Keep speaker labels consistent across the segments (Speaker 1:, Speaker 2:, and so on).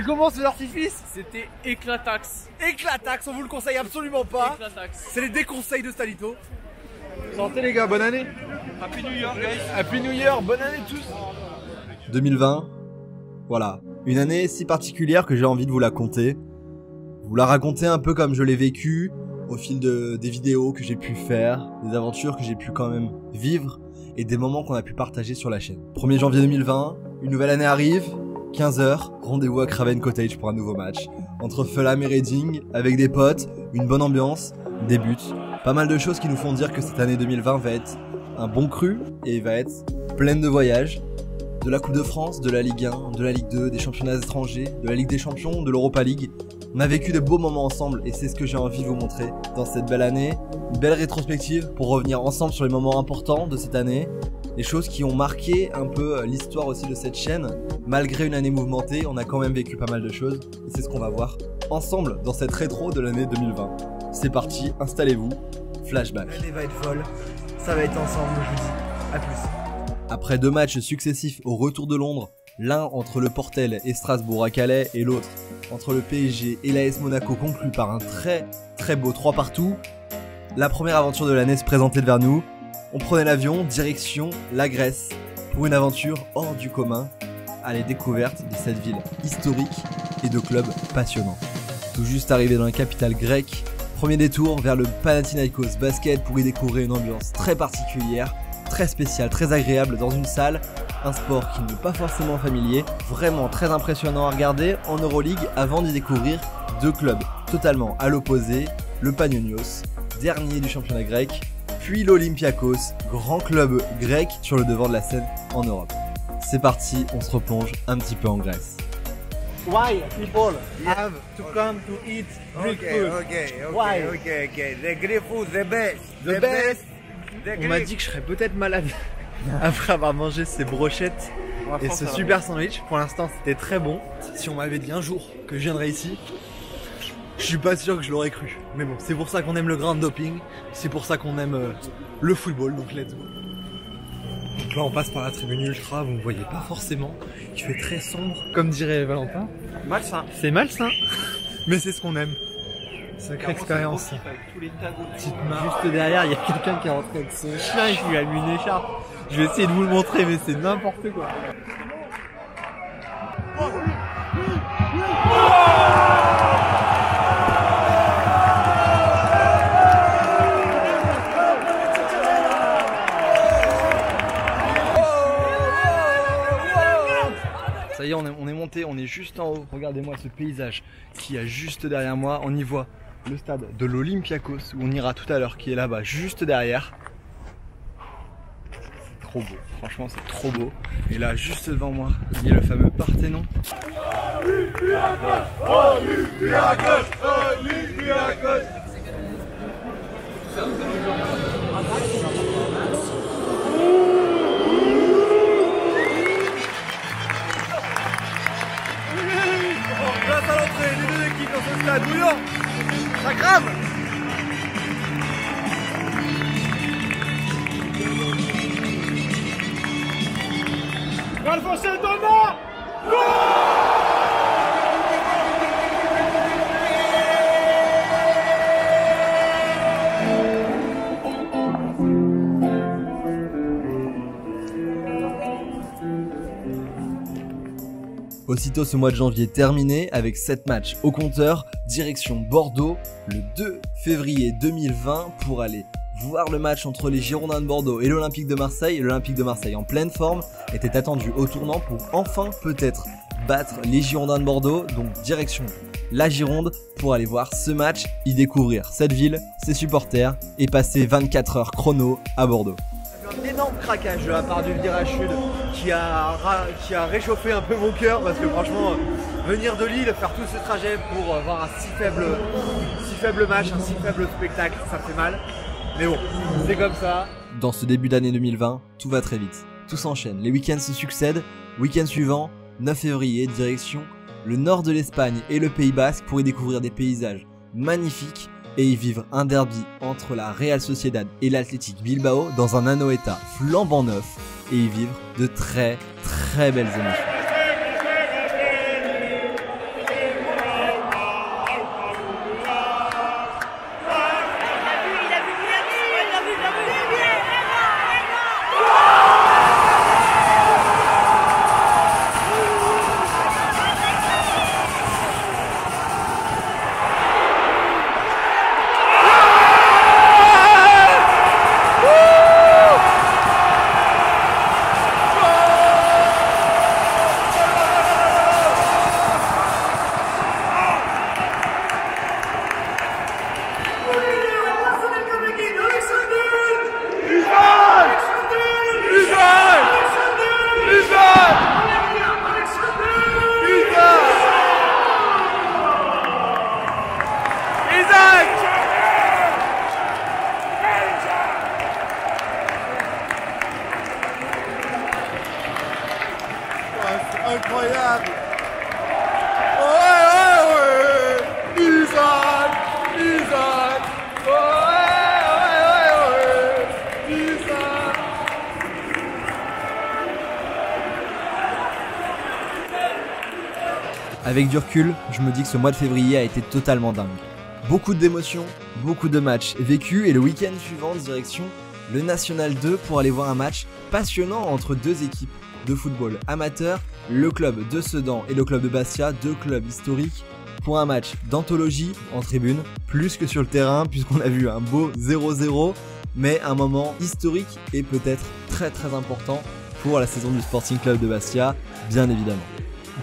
Speaker 1: C'était comment ce artifice?
Speaker 2: C'était éclatax.
Speaker 1: Éclatax, on vous le conseille absolument pas.
Speaker 2: Éclatax.
Speaker 1: C'est les déconseils de Stalito.
Speaker 3: Santé les gars, bonne année.
Speaker 2: Happy New Year, guys.
Speaker 3: Happy New Year, bonne année tous.
Speaker 4: 2020, voilà, une année si particulière que j'ai envie de vous la conter. Vous la raconter un peu comme je l'ai vécu, au fil des vidéos que j'ai pu faire, des aventures que j'ai pu quand même vivre, et des moments qu'on a pu partager sur la chaîne. 1er janvier 2020, une nouvelle année arrive, 15h, rendez-vous à Craven Cottage pour un nouveau match. Entre Fulham et Reading, avec des potes, une bonne ambiance, des buts, pas mal de choses qui nous font dire que cette année 2020 va être un bon cru, et va être pleine de voyages, de la Coupe de France, de la Ligue 1, de la Ligue 2, des championnats étrangers, de la Ligue des Champions, de l'Europa League. On a vécu de beaux moments ensemble et c'est ce que j'ai envie de vous montrer dans cette belle année. Une belle rétrospective pour revenir ensemble sur les moments importants de cette année. Les choses qui ont marqué un peu l'histoire aussi de cette chaîne. Malgré une année mouvementée, on a quand même vécu pas mal de choses et c'est ce qu'on va voir ensemble dans cette rétro de l'année 2020. C'est parti, installez-vous, flashback.
Speaker 1: L'année va être folle, ça va être ensemble, je vous dis. À plus.
Speaker 4: Après 2 matchs successifs au retour de Londres, l'un entre le Portel et Strasbourg à Calais et l'autre entre le PSG et l'AS Monaco conclu par un très beau 3 partout, la première aventure de l'année se présentait devant nous. On prenait l'avion, direction la Grèce, pour une aventure hors du commun à la découverte de cette ville historique et de clubs passionnants. Tout juste arrivé dans la capitale grecque, premier détour vers le Panathinaikos Basket pour y découvrir une ambiance très particulière, très spécial, très agréable dans une salle, un sport qui n'est pas forcément familier, vraiment très impressionnant à regarder en Euroleague avant d'y découvrir 2 clubs totalement à l'opposé, le Panionios, dernier du championnat grec, puis l'Olympiakos, grand club grec sur le devant de la scène en Europe. C'est parti, on se replonge un petit peu en Grèce.
Speaker 1: Why people have to come to eat Greek food? Why?
Speaker 5: Okay. The Greek food, the best.
Speaker 1: The best.
Speaker 3: On m'a dit que je serais peut-être malade après avoir mangé ces brochettes et ce super sandwich. Pour l'instant c'était très bon. Si on m'avait dit un jour que je viendrais ici, je suis pas sûr que je l'aurais cru. Mais bon, c'est pour ça qu'on aime le ground doping, c'est pour ça qu'on aime le football, donc let's go. Donc là on passe par la tribune ultra, vous ne voyez pas forcément, il fait très sombre, comme dirait Valentin.
Speaker 1: Malsain.
Speaker 3: C'est malsain, mais c'est ce qu'on aime. Sacrée expérience. Juste derrière, il y a quelqu'un qui est rentré avec son chien et je lui ai mis une écharpe. Je vais essayer de vous le montrer, mais c'est n'importe quoi. Ça y est, on est monté, on est juste en haut. Regardez-moi ce paysage qui est juste derrière moi. On y voit le stade de l'Olympiakos où on ira tout à l'heure, qui est là-bas juste derrière. C'est trop beau, franchement c'est trop beau. Et là juste devant moi, il y a le fameux Parthénon.
Speaker 1: Place à l'entrée, les 2 équipes dans ce stade bouillant. Ça crame. Alphonse Donna.
Speaker 4: Aussitôt ce mois de janvier terminé avec 7 matchs au compteur, direction Bordeaux le 2 février 2020 pour aller voir le match entre les Girondins de Bordeaux et l'Olympique de Marseille. L'Olympique de Marseille en pleine forme était attendu au tournant pour enfin peut-être battre les Girondins de Bordeaux, donc direction la Gironde pour aller voir ce match, y découvrir cette ville, ses supporters et passer 24 heures chrono à Bordeaux.
Speaker 1: Un énorme craquage de la part du virage sud qui a réchauffé un peu mon cœur parce que franchement venir de Lille, faire tout ce trajet pour voir un si faible match, un si faible spectacle, ça fait mal. Mais bon, c'est comme ça.
Speaker 4: Dans ce début d'année 2020, tout va très vite. Tout s'enchaîne, les week-ends se succèdent. Week-end suivant, 9 février, direction le nord de l'Espagne et le Pays Basque pour y découvrir des paysages magnifiques et y vivre un derby entre la Real Sociedad et l'Athletic Bilbao dans un Anoeta flambant neuf et y vivre de très belles émotions.
Speaker 1: Incroyable. Ouais. Isan. Ouais. Isan.
Speaker 4: Avec du recul, je me dis que ce mois de février a été totalement dingue. Beaucoup d'émotions, beaucoup de matchs vécus et le week-end suivant, direction le National 2 pour aller voir un match passionnant entre deux équipes de football amateur, le club de Sedan et le club de Bastia, deux clubs historiques, pour un match d'anthologie en tribune, plus que sur le terrain puisqu'on a vu un beau 0-0, mais un moment historique et peut-être très important pour la saison du Sporting Club de Bastia, bien évidemment.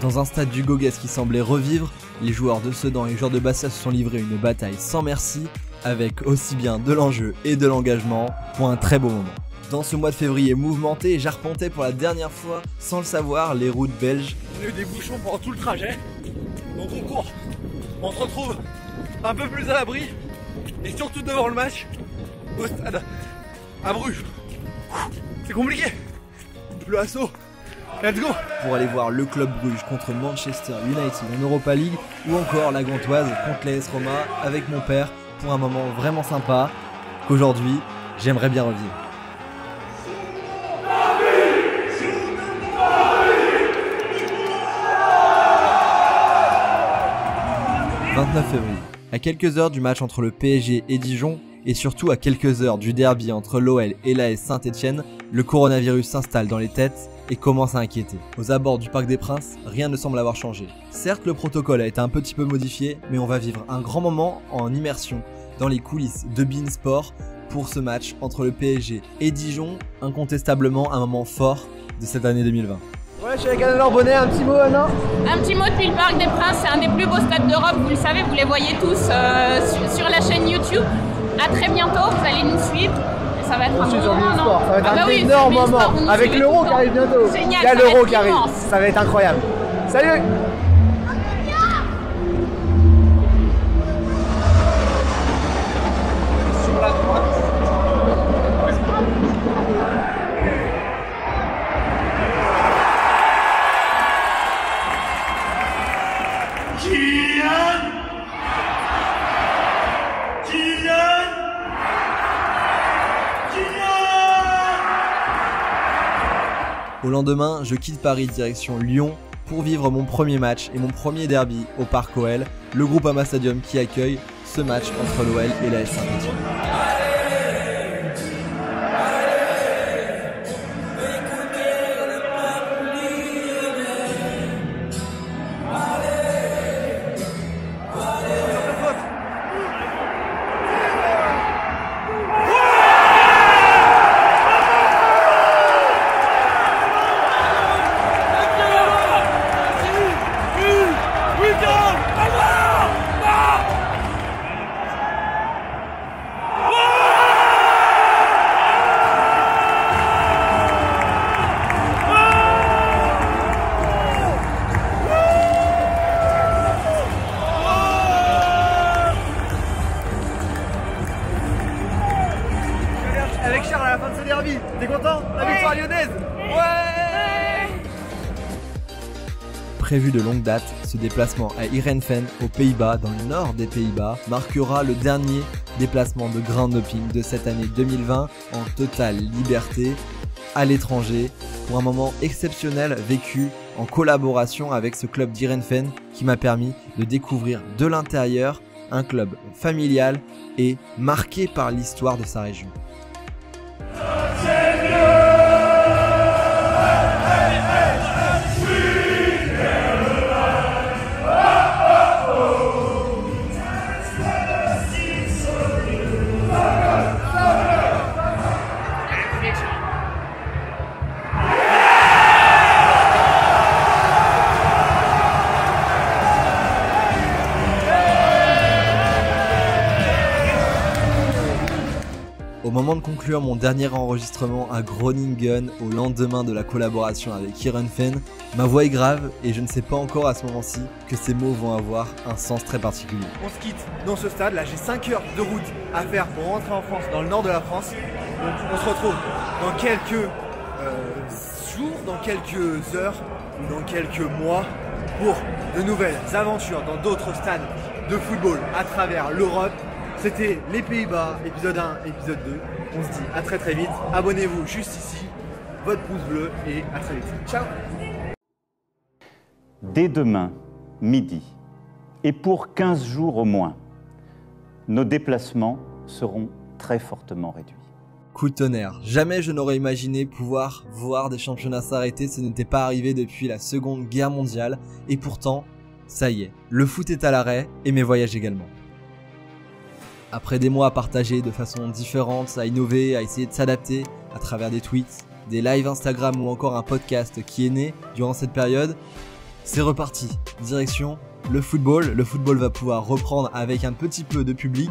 Speaker 4: Dans un stade du Goguès qui semblait revivre, les joueurs de Sedan et les joueurs de Bastia se sont livrés une bataille sans merci, avec aussi bien de l'enjeu et de l'engagement pour un très beau moment. Dans ce mois de février mouvementé, j'arpentais pour la dernière fois, sans le savoir, les routes belges.
Speaker 1: On a eu des bouchons pendant tout le trajet, donc on court. On se retrouve un peu plus à l'abri, et surtout devant le match, au stade, à Bruges. C'est compliqué. Le assaut. Let's go.
Speaker 4: Pour aller voir le club Bruges contre Manchester United en Europa League, ou encore la Gantoise contre l'AS Roma avec mon père, pour un moment vraiment sympa qu'aujourd'hui j'aimerais bien revivre. 29 février. À quelques heures du match entre le PSG et Dijon, et surtout à quelques heures du derby entre l'OL et l'AS Saint-Etienne, le coronavirus s'installe dans les têtes et commence à inquiéter. Aux abords du Parc des Princes, rien ne semble avoir changé. Certes, le protocole a été un petit peu modifié, mais on va vivre un grand moment en immersion dans les coulisses de beIN Sport pour ce match entre le PSG et Dijon, incontestablement un moment fort de cette année 2020.
Speaker 1: Ouais, je suis avec Anne Bonnet, un petit mot, Anna?
Speaker 6: Un petit mot depuis le Parc des Princes, c'est un des plus beaux stades d'Europe, vous le savez, vous les voyez tous sur la chaîne YouTube. À très bientôt, vous allez nous suivre. Ça va être un bon moment,
Speaker 1: ça va être un énorme moment. Avec l'Euro qui arrive bientôt.
Speaker 6: Génial,
Speaker 1: il y a l'Euro qui arrive. Ça va être incroyable. Salut! Sur la droite.
Speaker 4: Au lendemain, je quitte Paris direction Lyon pour vivre mon premier match et mon premier derby au Parc OL, le Groupama Stadium qui accueille ce match entre l'OL et l'AS Saint-Etienne.
Speaker 1: Avec Charles à la fin de ce derby, t'es content? La victoire lyonnaise? Ouais!
Speaker 4: Prévu de longue date, ce déplacement à Heerenveen aux Pays-Bas, dans le nord des Pays-Bas, marquera le dernier déplacement de Groundhopping de cette année 2020 en totale liberté à l'étranger pour un moment exceptionnel vécu en collaboration avec ce club d'Heerenveen qui m'a permis de découvrir de l'intérieur un club familial et marqué par l'histoire de sa région. Au moment de conclure mon dernier enregistrement à Groningen au lendemain de la collaboration avec Heerenveen, ma voix est grave et je ne sais pas encore à ce moment-ci que ces mots vont avoir un sens très particulier.
Speaker 1: On se quitte dans ce stade, là j'ai 5 heures de route à faire pour rentrer en France, dans le nord de la France. Donc on se retrouve dans quelques jours, dans quelques heures ou dans quelques mois pour de nouvelles aventures dans d'autres stades de football à travers l'Europe. C'était les Pays-Bas, épisode 1, épisode 2. On se dit à très très vite. Abonnez-vous juste ici, votre pouce bleu et à très vite. Ciao.
Speaker 7: Dès demain, midi, et pour 15 jours au moins, nos déplacements seront très fortement réduits.
Speaker 4: Coup de tonnerre, jamais je n'aurais imaginé pouvoir voir des championnats s'arrêter, ce n'était pas arrivé depuis la Seconde Guerre mondiale, et pourtant, ça y est, le foot est à l'arrêt, et mes voyages également. Après des mois à partager de façon différente, à innover, à essayer de s'adapter à travers des tweets, des lives Instagram ou encore un podcast qui est né durant cette période, c'est reparti, direction le football. Le football va pouvoir reprendre avec un petit peu de public.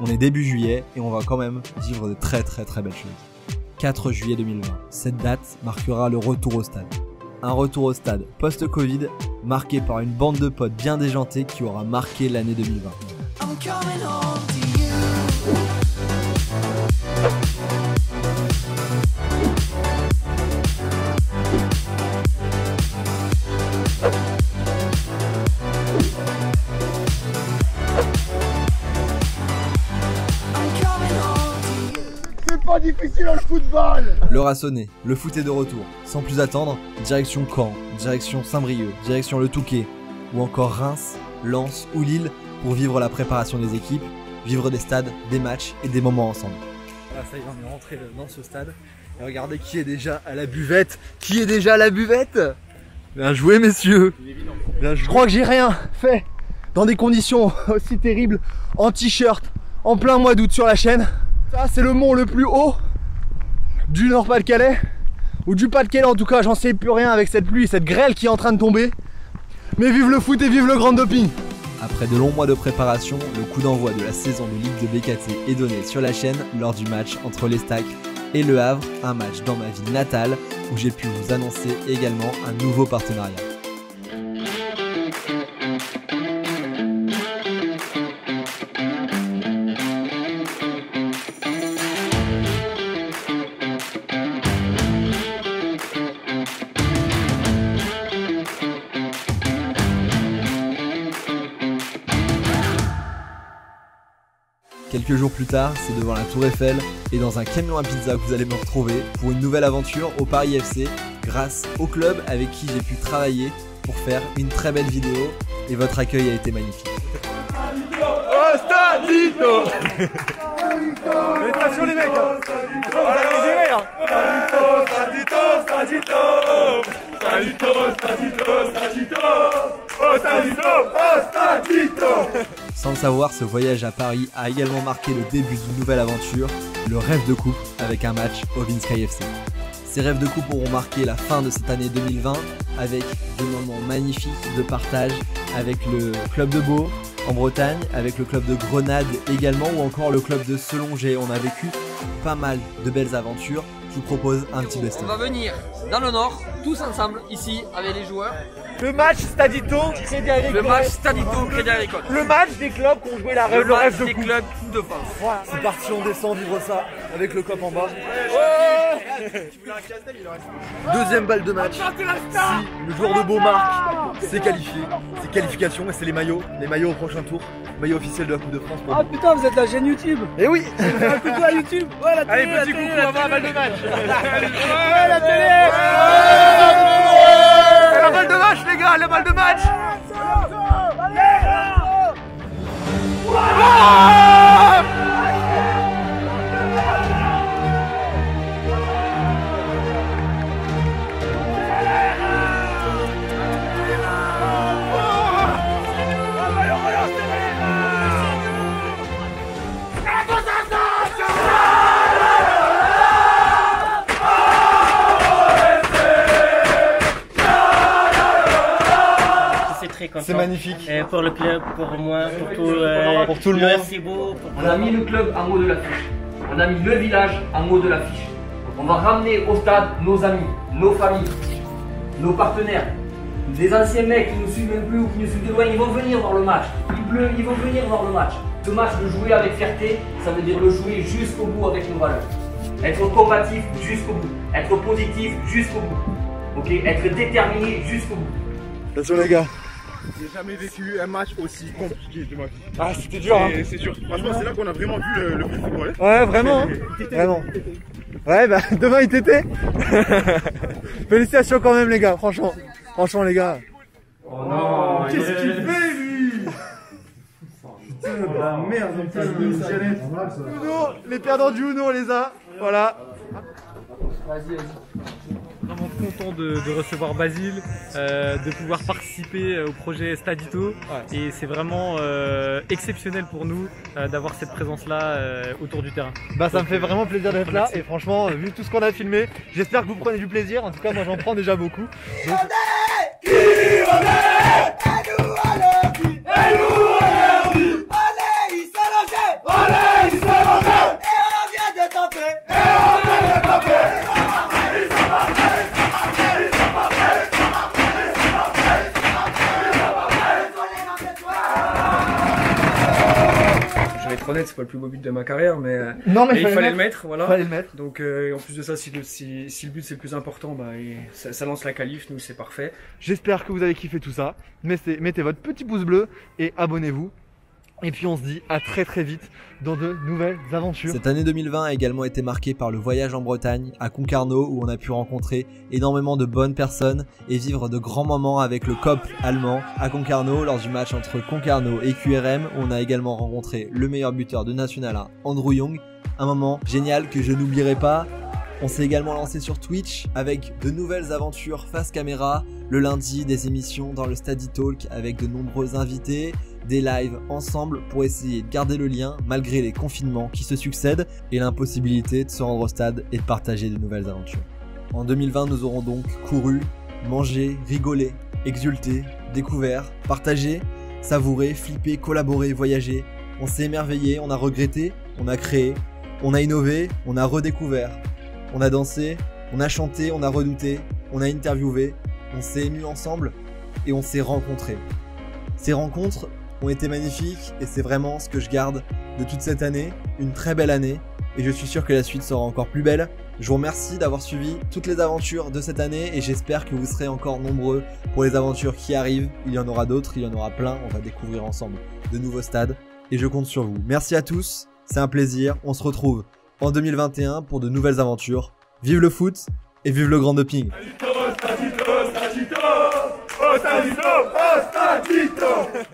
Speaker 4: On est début juillet et on va quand même vivre de très belles choses. 4 juillet 2020, cette date marquera le retour au stade. Un retour au stade post-Covid marqué par une bande de potes bien déjantée qui aura marqué l'année 2020.
Speaker 1: Pas difficile dans le football.
Speaker 4: L'heure a sonné, le foot est de retour. Sans plus attendre, direction Caen, direction Saint-Brieuc, direction Le Touquet, ou encore Reims, Lens ou Lille pour vivre la préparation des équipes, vivre des stades, des matchs et des moments ensemble.
Speaker 1: Ah, ça y est, on est rentré dans ce stade. Et regardez qui est déjà à la buvette. Qui est déjà à la buvette? Bien joué messieurs. Bien joué. Je crois que j'ai rien fait dans des conditions aussi terribles, en t-shirt, en plein mois d'août sur la chaîne. Ça c'est le mont le plus haut du Nord-Pas-de-Calais, ou du Pas-de-Calais en tout cas, j'en sais plus rien avec cette pluie, cette grêle qui est en train de tomber. Mais vive le foot et vive le grand doping.
Speaker 4: Après de longs mois de préparation, le coup d'envoi de la saison de Ligue de BKT est donné sur la chaîne lors du match entre l'Estac et Le Havre, un match dans ma ville natale où j'ai pu vous annoncer également un nouveau partenariat. Quelques jours plus tard, c'est devant la Tour Eiffel et dans un camion à pizza que vous allez me retrouver pour une nouvelle aventure au Paris FC grâce au club avec qui j'ai pu travailler pour faire une très belle vidéo et votre accueil a été magnifique.
Speaker 1: Oh Stadito. Félicitations les mecs. Vous allez les gérer là.
Speaker 4: Sans le savoir, ce voyage à Paris a également marqué le début d'une nouvelle aventure, le rêve de coupe avec un match au Vinsky FC. Ces rêves de coupe auront marqué la fin de cette année 2020 avec des moments magnifiques de partage avec le club de Beau en Bretagne, avec le club de Grenade également ou encore le club de Selongé. On a vécu pas mal de belles aventures. Je vous propose un petit best-of.
Speaker 8: On va venir dans le nord, tous ensemble, ici, avec les joueurs.
Speaker 1: Le match Stadito Crédit Agricole.
Speaker 8: Le match Stadito Crédit Agricole.
Speaker 1: Le match des clubs qui ont joué le rêve de
Speaker 8: des
Speaker 1: coupe.
Speaker 8: clubs de France.
Speaker 1: Voilà. C'est parti, on descend vivre ça avec le cop en bas. Deuxième balle de match. Si le joueur de Beau marque, c'est qualifié. C'est qualification et c'est les maillots au prochain tour. Maillot officiel de la Coupe de France.
Speaker 2: Ah putain, vous êtes la chaîne YouTube.
Speaker 1: Et oui.
Speaker 2: Un coucou à YouTube. Ouais, la télé,
Speaker 1: Allez, petit coucou, on va voir la balle de match.
Speaker 2: Ouais, la télé.
Speaker 1: La balle de match les gars, la balle de match.
Speaker 9: C'est magnifique.
Speaker 2: Et pour le club, pour moi,
Speaker 9: pour tout le monde.
Speaker 2: Merci beaucoup.
Speaker 8: On a mis le club en haut de l'affiche. On a mis le village en haut de l'affiche. On va ramener au stade nos amis, nos familles, nos partenaires. Les anciens mecs qui nous suivent même plus ou qui nous suivent de loin, ils vont venir voir le match. Il pleut, ils vont venir voir le match. Ce match, le jouer avec fierté, ça veut dire le jouer jusqu'au bout avec nos valeurs. Être combatif jusqu'au bout. Être positif jusqu'au bout. Ok, être déterminé jusqu'au bout.
Speaker 3: Attention les gars.
Speaker 10: J'ai jamais vécu un match aussi compliqué de ma vie.
Speaker 3: Ah c'était dur hein.
Speaker 10: C'est dur. Franchement c'est là qu'on a vraiment vu le plus football.
Speaker 3: Ouais vraiment hein. Vraiment. Ouais bah demain il t'était. Félicitations quand même les gars, franchement. Franchement les gars.
Speaker 10: Oh non, qu'est-ce qu'il fait lui? Putain de la merde,
Speaker 3: Les perdants du Uno on les a. Voilà.
Speaker 2: Vas-y. Vraiment content de recevoir Basile, de pouvoir participer au projet Stadito et c'est vraiment exceptionnel pour nous d'avoir cette présence-là autour du terrain.
Speaker 3: Bah ça me fait vraiment plaisir d'être là et franchement vu tout ce qu'on a filmé, j'espère que vous prenez du plaisir, en tout cas moi j'en prends déjà beaucoup. Donc...
Speaker 11: Je vais être honnête, c'est pas le plus beau but de ma carrière, mais
Speaker 3: il
Speaker 11: fallait le mettre, voilà.
Speaker 3: Fallait le mettre.
Speaker 11: Donc en plus de ça, si le but c'est le plus important, bah, ça lance la qualif, nous c'est parfait.
Speaker 3: J'espère que vous avez kiffé tout ça. Mettez votre petit pouce bleu et abonnez-vous. Et puis on se dit à très très vite dans de nouvelles aventures.
Speaker 4: Cette année 2020 a également été marquée par le voyage en Bretagne, à Concarneau, où on a pu rencontrer énormément de bonnes personnes et vivre de grands moments avec le COP allemand à Concarneau lors du match entre Concarneau et QRM, où on a également rencontré le meilleur buteur de National 1, Andrew Young. Un moment génial que je n'oublierai pas. On s'est également lancé sur Twitch avec de nouvelles aventures face caméra. Le lundi, des émissions dans le Study Talk avec de nombreux invités, des lives ensemble pour essayer de garder le lien malgré les confinements qui se succèdent et l'impossibilité de se rendre au stade et de partager de nouvelles aventures. En 2020, nous aurons donc couru, mangé, rigolé, exulté, découvert, partagé, savouré, flippé, collaboré, voyagé. On s'est émerveillé, on a regretté, on a créé, on a innové, on a redécouvert. On a dansé, on a chanté, on a redouté, on a interviewé, on s'est ému ensemble et on s'est rencontrés. Ces rencontres ont été magnifiques et c'est vraiment ce que je garde de toute cette année, une très belle année et je suis sûr que la suite sera encore plus belle. Je vous remercie d'avoir suivi toutes les aventures de cette année et j'espère que vous serez encore nombreux pour les aventures qui arrivent. Il y en aura d'autres, il y en aura plein, on va découvrir ensemble de nouveaux stades et je compte sur vous. Merci à tous, c'est un plaisir, on se retrouve en 2021 pour de nouvelles aventures. Vive le foot et vive le grand doping.
Speaker 10: Stadito, Stadito, Stadito, Stadito, Stadito.